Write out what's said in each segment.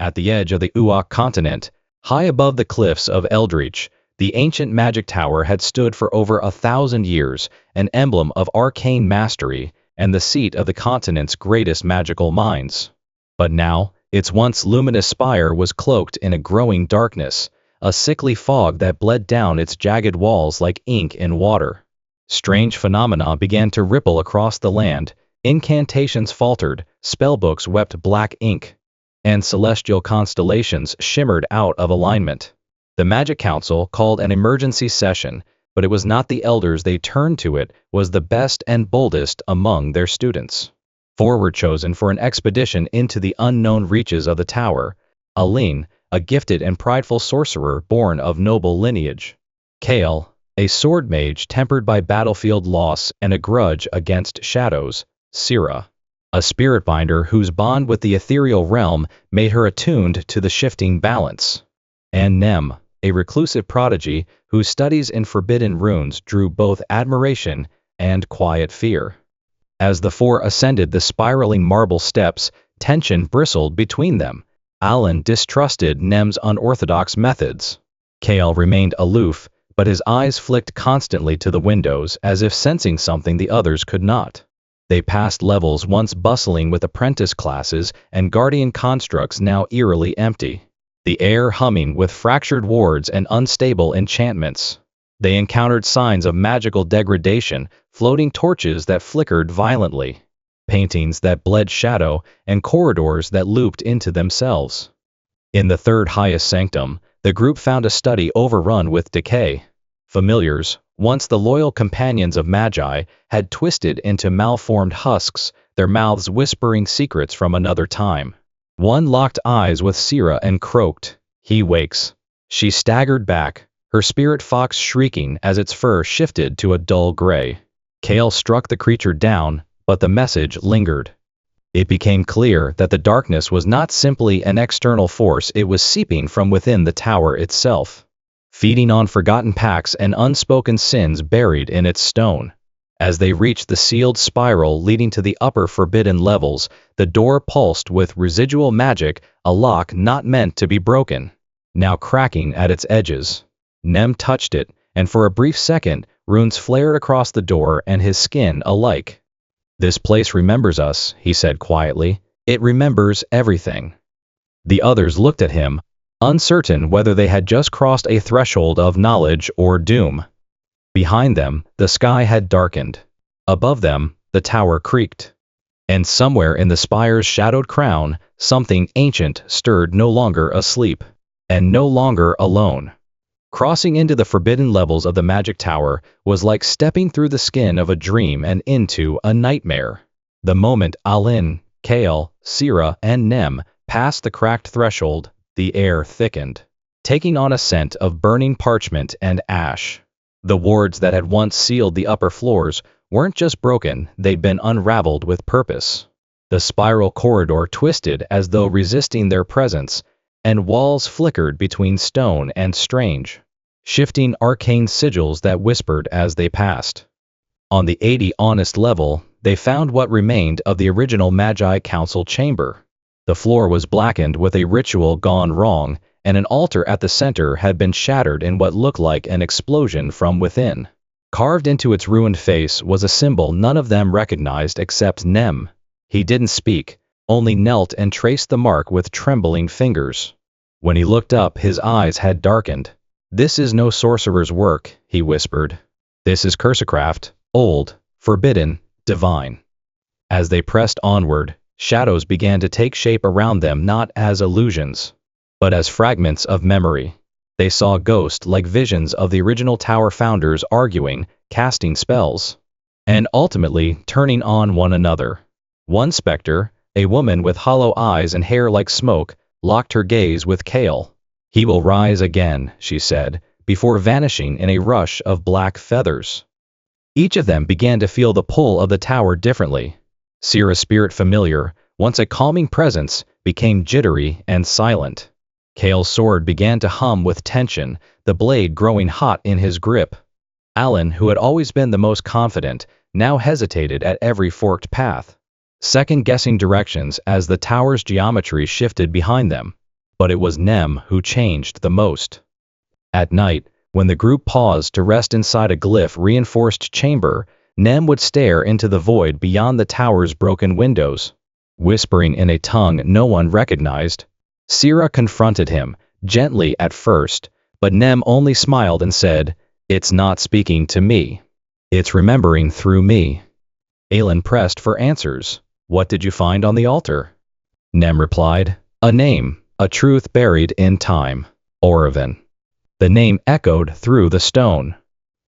At the edge of the Uak continent, high above the cliffs of Eldreach, the ancient magic tower had stood for over 1,000 years, an emblem of arcane mastery and the seat of the continent's greatest magical minds. But now, its once luminous spire was cloaked in a growing darkness, a sickly fog that bled down its jagged walls like ink in water. Strange phenomena began to ripple across the land, incantations faltered, spellbooks wept black ink, and celestial constellations shimmered out of alignment. The Magic Council called an emergency session, but it was not the elders they turned to, it was the best and boldest among their students. Four were chosen for an expedition into the unknown reaches of the tower: Alin, a gifted and prideful sorcerer born of noble lineage; Kael, a swordmage tempered by battlefield loss and a grudge against shadows; Syra, a spiritbinder whose bond with the ethereal realm made her attuned to the shifting balance; and Nem, a reclusive prodigy whose studies in forbidden runes drew both admiration and quiet fear. As the four ascended the spiraling marble steps, tension bristled between them. Alin distrusted Nem's unorthodox methods. Kael remained aloof, but his eyes flicked constantly to the windows as if sensing something the others could not. They passed levels once bustling with apprentice classes and guardian constructs now eerily empty, the air humming with fractured wards and unstable enchantments. They encountered signs of magical degradation, floating torches that flickered violently, paintings that bled shadow, and corridors that looped into themselves. In the third highest sanctum, the group found a study overrun with decay. Familiars, once the loyal companions of Magi, had twisted into malformed husks, their mouths whispering secrets from another time. One locked eyes with Syra and croaked, "He wakes." She staggered back, her spirit fox shrieking as its fur shifted to a dull gray. Kael struck the creature down, but the message lingered. It became clear that the darkness was not simply an external force, it was seeping from within the tower itself, feeding on forgotten pacts and unspoken sins buried in its stone. As they reached the sealed spiral leading to the upper forbidden levels, the door pulsed with residual magic, a lock not meant to be broken, now cracking at its edges. Nem touched it, and for a brief second, runes flared across the door and his skin alike. "This place remembers us," he said quietly. "It remembers everything." The others looked at him, uncertain whether they had just crossed a threshold of knowledge or doom. Behind them, the sky had darkened. Above them, the tower creaked. And somewhere in the spire's shadowed crown, something ancient stirred, no longer asleep, and no longer alone. Crossing into the forbidden levels of the magic tower was like stepping through the skin of a dream and into a nightmare. The moment Alin, Kael, Syra, and Nem passed the cracked threshold, the air thickened, taking on a scent of burning parchment and ash. The wards that had once sealed the upper floors weren't just broken, they'd been unraveled with purpose. The spiral corridor twisted as though resisting their presence, and walls flickered between stone and strange, shifting arcane sigils that whispered as they passed. On the 80 honest level, they found what remained of the original Magi Council chamber. The floor was blackened with a ritual gone wrong, and an altar at the center had been shattered in what looked like an explosion from within. Carved into its ruined face was a symbol none of them recognized except Nem. He didn't speak, only knelt and traced the mark with trembling fingers. When he looked up, his eyes had darkened. "This is no sorcerer's work," he whispered. "This is cursecraft, old, forbidden, divine." As they pressed onward, shadows began to take shape around them, not as illusions, but as fragments of memory. They saw ghosts like visions of the original tower founders arguing, casting spells, and ultimately turning on one another. One specter, a woman with hollow eyes and hair like smoke, locked her gaze with Kael. "He will rise again," she said, before vanishing in a rush of black feathers. Each of them began to feel the pull of the tower differently. Syra's spirit, familiar, once a calming presence, became jittery and silent. Kael's sword began to hum with tension, the blade growing hot in his grip. Alin, who had always been the most confident, now hesitated at every forked path, second-guessing directions as the tower's geometry shifted behind them. But it was Nem who changed the most. At night, when the group paused to rest inside a glyph-reinforced chamber, Nem would stare into the void beyond the tower's broken windows, whispering in a tongue no one recognized. Syra confronted him, gently at first, but Nem only smiled and said, "It's not speaking to me. It's remembering through me." Alin pressed for answers. "What did you find on the altar?" Nem replied, "A name, a truth buried in time. Orevan." The name echoed through the stone.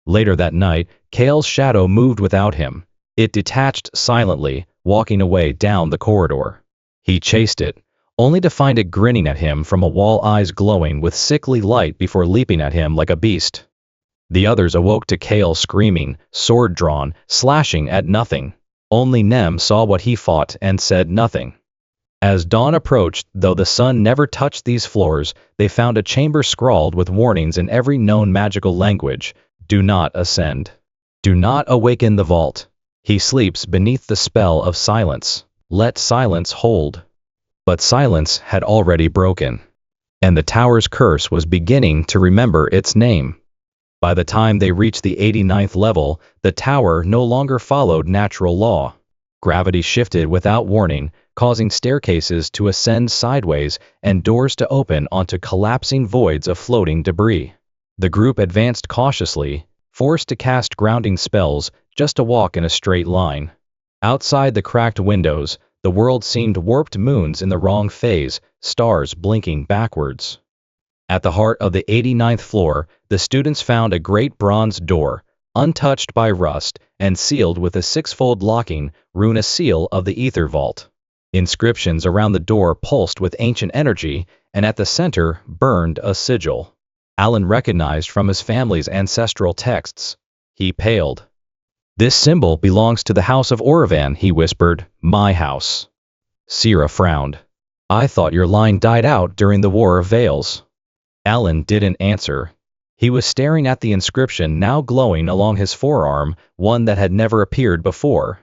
Later that night, Kael's shadow moved without him. It detached silently, walking away down the corridor. He chased it, only to find it grinning at him from a wall, eyes glowing with sickly light before leaping at him like a beast. The others awoke to Kael screaming, sword drawn, slashing at nothing. Only Nem saw what he fought and said nothing. As dawn approached, though the sun never touched these floors, they found a chamber scrawled with warnings in every known magical language. Do not ascend. Do not awaken the vault. He sleeps beneath the spell of silence. Let silence hold. But silence had already broken, and the tower's curse was beginning to remember its name. By the time they reached the 89th level, the tower no longer followed natural law. Gravity shifted without warning, causing staircases to ascend sideways and doors to open onto collapsing voids of floating debris. The group advanced cautiously, forced to cast grounding spells just to walk in a straight line. Outside the cracked windows, the world seemed warped moons in the wrong phase, stars blinking backwards. At the heart of the 89th floor, the students found a great bronze door, untouched by rust and sealed with a six-fold locking rune, a seal of the ether vault. Inscriptions around the door pulsed with ancient energy, and at the center burned a sigil Alin recognized from his family's ancestral texts. He paled. "This symbol belongs to the house of Orevan," he whispered. "My house." Syra frowned. "I thought your line died out during the War of Veils." Alin didn't answer. He was staring at the inscription now glowing along his forearm, one that had never appeared before.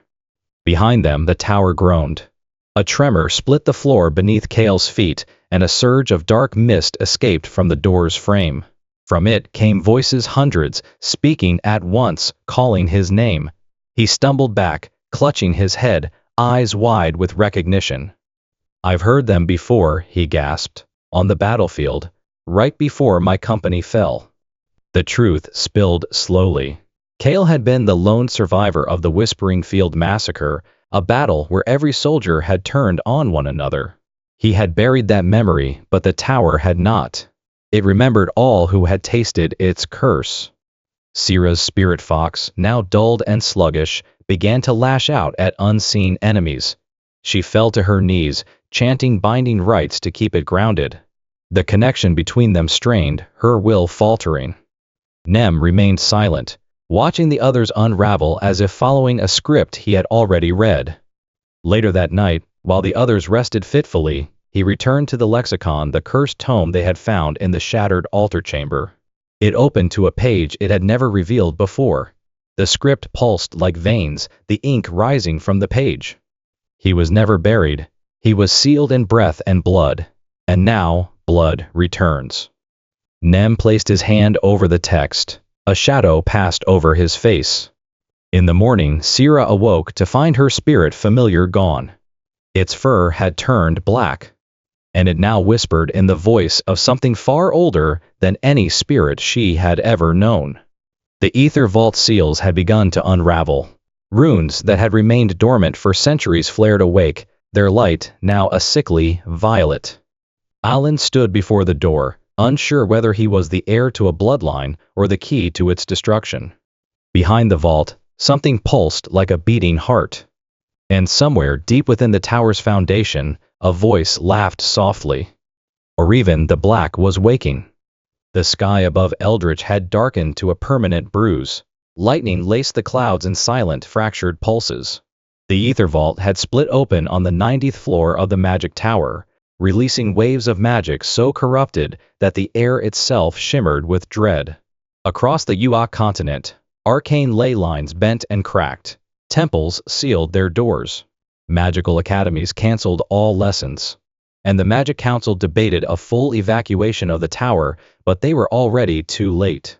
Behind them, the tower groaned. A tremor split the floor beneath Kael's feet, and a surge of dark mist escaped from the door's frame. From it came voices, hundreds, speaking at once, calling his name. He stumbled back, clutching his head, eyes wide with recognition. "I've heard them before," he gasped. "On the battlefield, right before my company fell." The truth spilled slowly. Kael had been the lone survivor of the Whispering Field massacre, a battle where every soldier had turned on one another. He had buried that memory, but the tower had not. It remembered all who had tasted its curse. Syra's spirit fox, now dulled and sluggish, began to lash out at unseen enemies. She fell to her knees, chanting binding rites to keep it grounded. The connection between them strained, her will faltering. Nem remained silent, watching the others unravel as if following a script he had already read. Later that night, while the others rested fitfully, he returned to the lexicon, the cursed tome they had found in the shattered altar chamber. It opened to a page it had never revealed before. The script pulsed like veins, the ink rising from the page. He was never buried. He was sealed in breath and blood. And now, blood returns. Nem placed his hand over the text. A shadow passed over his face. In the morning, Syra awoke to find her spirit familiar gone. Its fur had turned black, and it now whispered in the voice of something far older than any spirit she had ever known. The ether vault seals had begun to unravel. Runes that had remained dormant for centuries flared awake, their light now a sickly violet. Alin stood before the door, unsure whether he was the heir to a bloodline or the key to its destruction. Behind the vault, something pulsed like a beating heart. And somewhere deep within the tower's foundation, a voice laughed softly. Orevan the Black was waking. The sky above Eldritch had darkened to a permanent bruise. Lightning laced the clouds in silent, fractured pulses. The ether vault had split open on the 90th floor of the magic tower, releasing waves of magic so corrupted that the air itself shimmered with dread. Across the UA continent, arcane ley lines bent and cracked. Temples sealed their doors. Magical academies canceled all lessons. and the Magic Council debated a full evacuation of the tower, but they were already too late.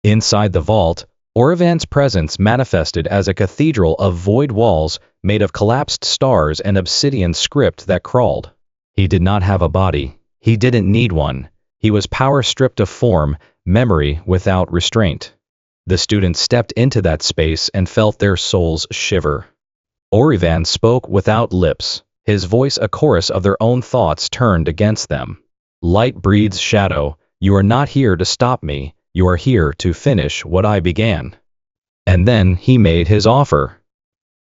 Inside the vault, Orevan's presence manifested as a cathedral of void walls made of collapsed stars and obsidian script that crawled. He did not have a body. He didn't need one. He was power stripped of form, memory without restraint. The students stepped into that space and felt their souls shiver. Orevan spoke without lips, his voice a chorus of their own thoughts turned against them. Light breeds shadow. You are not here to stop me. You are here to finish what I began. And then he made his offer.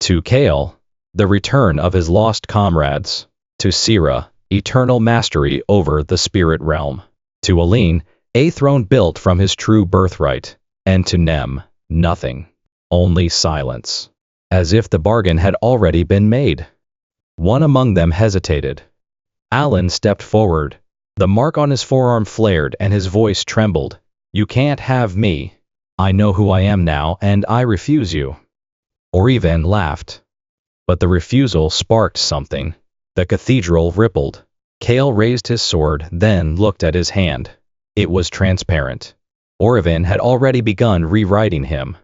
To Kael, the return of his lost comrades. To Syra, eternal mastery over the spirit realm. To Alin, a throne built from his true birthright. And to Nem, nothing. Only silence. As if the bargain had already been made. One among them hesitated. Alin stepped forward. The mark on his forearm flared and his voice trembled. You can't have me. I know who I am now, and I refuse you. Orevan laughed. But the refusal sparked something. The cathedral rippled. Kael raised his sword, then looked at his hand. It was transparent. Orevan had already begun rewriting him.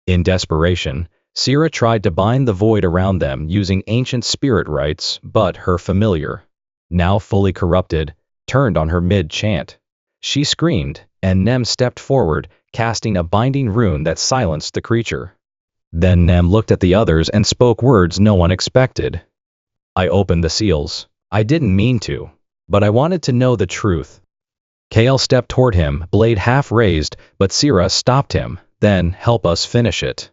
In desperation, Syra tried to bind the void around them using ancient spirit rites, but her familiar, now fully corrupted, turned on her mid-chant. She screamed, and Nem stepped forward, casting a binding rune that silenced the creature. Then Nem looked at the others and spoke words no one expected. I opened the seals. I didn't mean to, but I wanted to know the truth. Kael stepped toward him, blade half raised, but Syra stopped him. Then, help us finish it.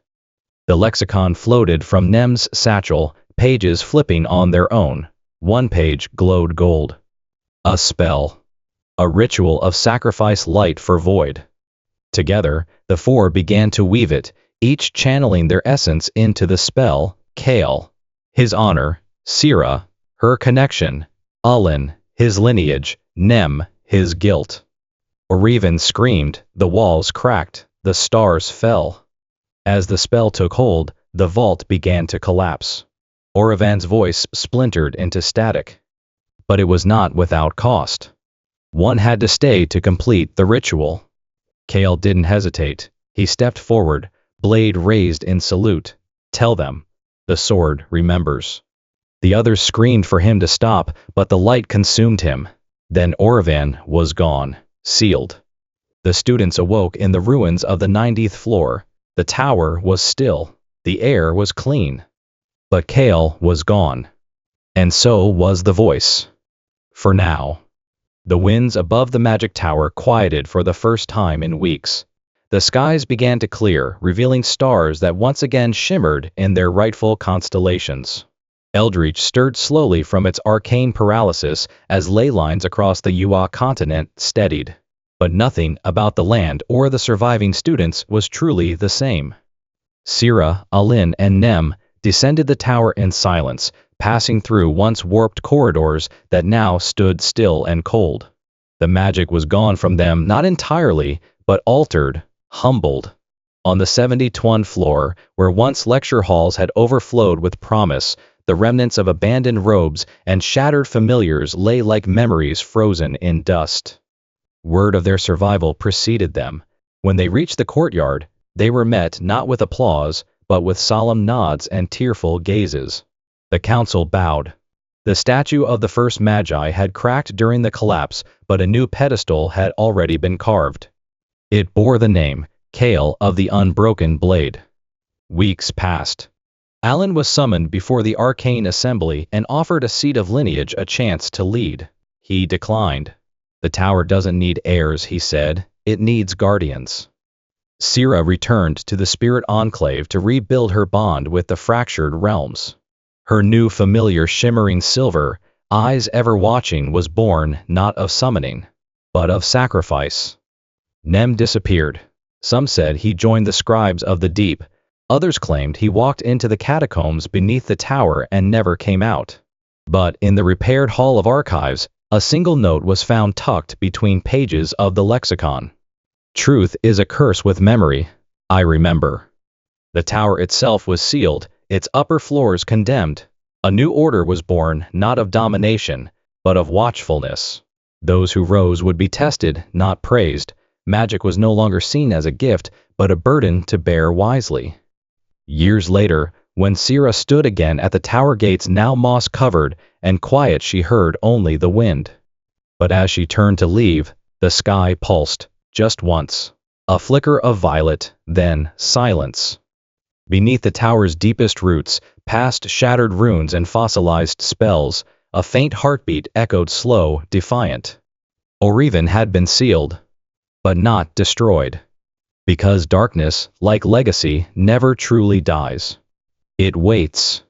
The lexicon floated from Nem's satchel, pages flipping on their own. One page glowed gold. A spell. A ritual of sacrifice light for void. Together, the four began to weave it, each channeling their essence into the spell. Kael, his honor; Syra, her connection; Alin, his lineage; Nem, his guilt. Orevan screamed, the walls cracked, the stars fell. As the spell took hold, the vault began to collapse. Orevan's voice splintered into static. But it was not without cost. One had to stay to complete the ritual. Kael didn't hesitate. He stepped forward, blade raised in salute. Tell them. The sword remembers. The others screamed for him to stop, but the light consumed him. Then Orevan was gone, sealed. The students awoke in the ruins of the 90th floor. The tower was still. The air was clean. But Kael was gone. And so was the voice. For now. The winds above the magic tower quieted for the first time in weeks. The skies began to clear, revealing stars that once again shimmered in their rightful constellations. Eldritch stirred slowly from its arcane paralysis as ley lines across the Ua continent steadied. But nothing about the land or the surviving students was truly the same. Syra, Alin, and Nem descended the tower in silence, passing through once warped corridors that now stood still and cold. The magic was gone from them, not entirely, but altered, humbled. On the 71st floor, where once lecture halls had overflowed with promise, the remnants of abandoned robes and shattered familiars lay like memories frozen in dust. Word of their survival preceded them. When they reached the courtyard, they were met not with applause, but with solemn nods and tearful gazes. The council bowed. The statue of the first Magi had cracked during the collapse, but a new pedestal had already been carved. It bore the name, Kael of the Unbroken Blade. Weeks passed. Alin was summoned before the arcane assembly and offered a seat of lineage a chance to lead. He declined. The tower doesn't need heirs, he said. It needs guardians. Syra returned to the Spirit Enclave to rebuild her bond with the fractured realms. Her new familiar shimmering silver, eyes ever watching, was born not of summoning, but of sacrifice. Nem disappeared. Some said he joined the scribes of the deep. Others claimed he walked into the catacombs beneath the tower and never came out. But in the repaired Hall of Archives, a single note was found tucked between pages of the lexicon. Truth is a curse with memory. I remember. The tower itself was sealed, its upper floors condemned. A new order was born, not of domination, but of watchfulness. Those who rose would be tested, not praised. Magic was no longer seen as a gift, but a burden to bear wisely. Years later, when Syra stood again at the tower gates now moss-covered and quiet, she heard only the wind. But as she turned to leave, the sky pulsed, just once. A flicker of violet, then silence. Beneath the tower's deepest roots, past shattered runes and fossilized spells, a faint heartbeat echoed slow, defiant. Orevan had been sealed, but not destroyed. Because darkness, like legacy, never truly dies. It waits.